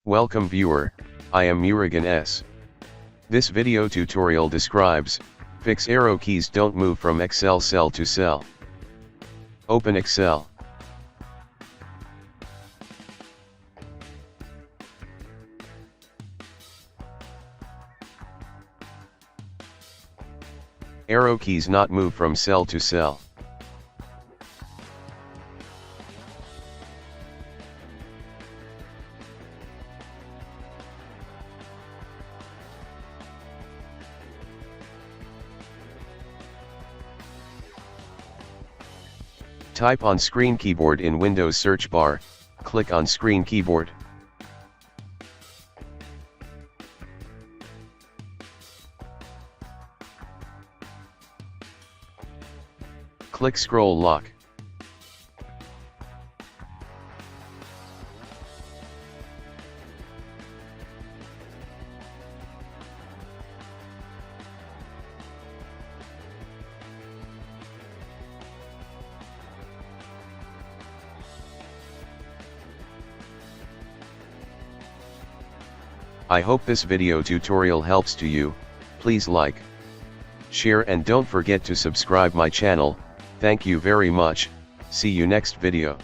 Welcome viewer, I am Murugan S. This video tutorial describes, fix arrow keys don't move from Excel cell to cell. Open Excel. Arrow keys not move from cell to cell. Type on screen keyboard in Windows search bar, click on screen keyboard. Click scroll lock. I hope this video tutorial helps to you. Please like, share and don't forget to subscribe my channel. Thank you very much. See you next video.